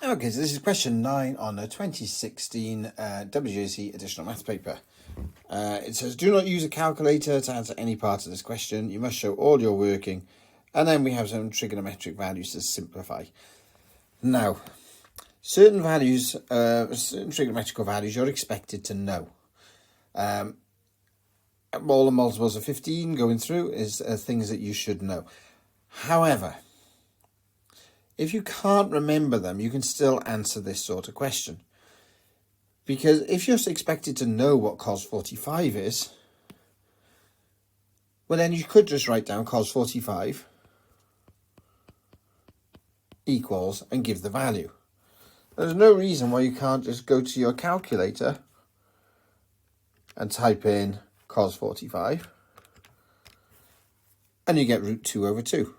Okay, so this is question 9 on the 2016 WJC additional maths paper. It says, do not use a calculator to answer any part of this question. You must show all your working. And then we have some trigonometric values to simplify. Now, certain values, certain trigonometrical values you're expected to know. All the multiples of 15 going through is things that you should know. However, if you can't remember them, you can still answer this sort of question. Because if you're expected to know what cos 45 is, well then you could just write down cos 45 equals and give the value. There's no reason why you can't just go to your calculator and type in cos 45 and you get root 2 over 2.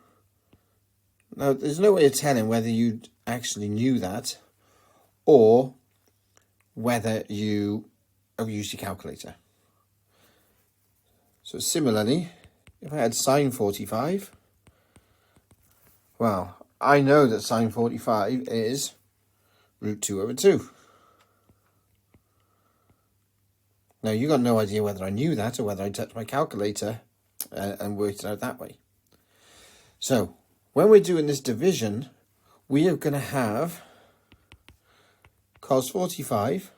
Now, there's no way of telling whether you actually knew that or whether you have used your calculator. So similarly, if I had sine 45, well, I know that sine 45 is root 2 over 2. Now, you've got no idea whether I knew that or whether I touched my calculator and worked it out that way. So, when we're doing this division, we are going to have cos 45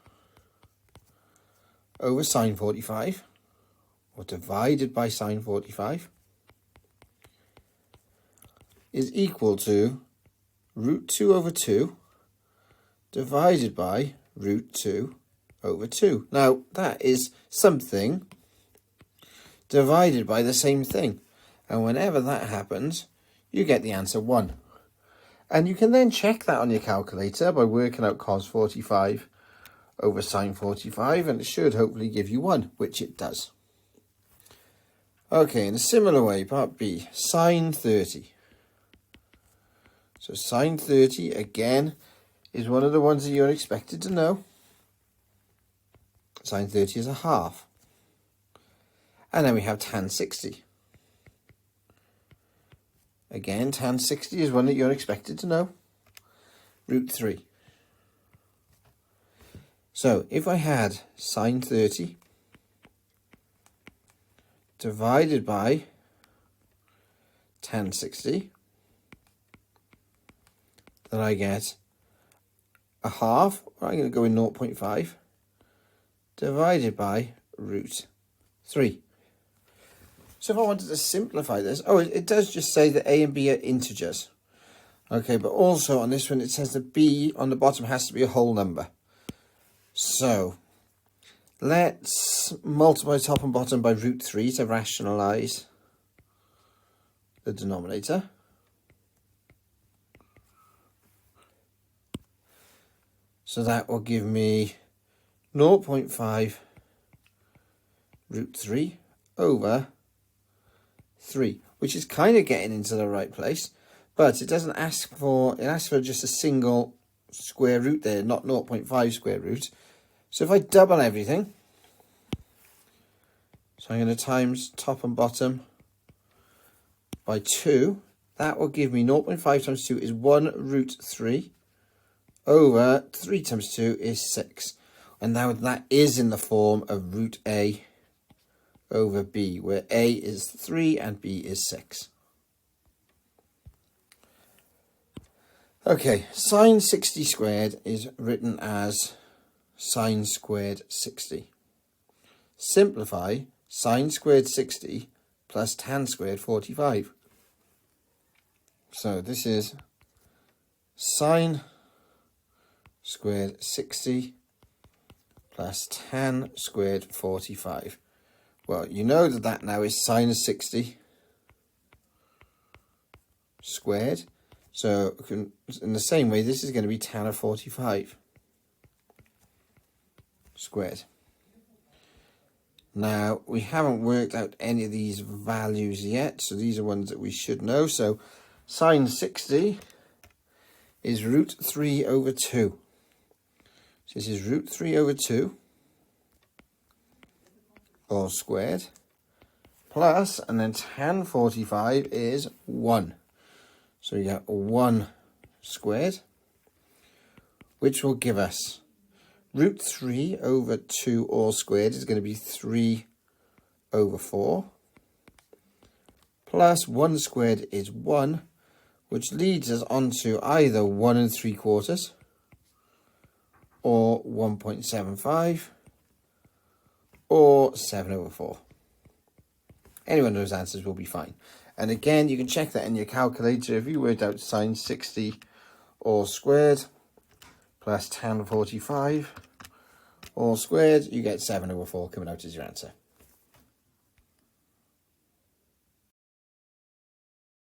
over sine 45, or divided by sine 45, is equal to root 2 over 2 divided by root 2 over 2. Now, that is something divided by the same thing. And whenever that happens, you get the answer 1. And you can then check that on your calculator by working out cos 45 over sine 45, and it should hopefully give you 1, which it does. Okay, in a similar way, part B, sine 30. So sine 30, again, is one of the ones that you're expected to know. Sine 30 is a half. And then we have tan 60. Again, tan 60 is one that you're expected to know. Root 3. So, if I had sine 30 divided by tan 60, then I get a half, or I'm going to go in 0.5, divided by root 3. So if I wanted to simplify this, it does just say that a and b are integers. Okay, but also on this one it says that b on the bottom has to be a whole number. So let's multiply top and bottom by root 3 to rationalise the denominator. So that will give me 0.5 root 3 over 3, which is kind of getting into the right place, but it doesn't ask for, it asks for just a single square root there, not 0.5 square root. So if I double everything, so I'm going to times top and bottom by 2, that will give me 0.5 times 2 is 1 root 3 over 3 times 2 is 6. And now that is in the form of root a over b, where a is 3 and b is 6. Okay, sine 60 squared is written as sine squared 60. Simplify sine squared 60 plus tan squared 45. So this is sine squared 60 plus tan squared 45. Well, you know that now is sine of 60 squared. So in the same way, this is going to be tan of 45 squared. Now, we haven't worked out any of these values yet, so these are ones that we should know. So sine 60 is root 3 over 2. So this is root 3 over 2. All squared, plus, and then tan 45 is 1. So you get 1 squared which will give us root 3 over 2 all squared is going to be 3 over 4. Plus 1 squared is 1, which leads us on to either 1 3/4 or 1.75 or 7 over 4. Any one of those answers will be fine. And again, you can check that in your calculator. If you worked out sine 60 all squared plus tan 45 all squared, you get 7 over 4 coming out as your answer.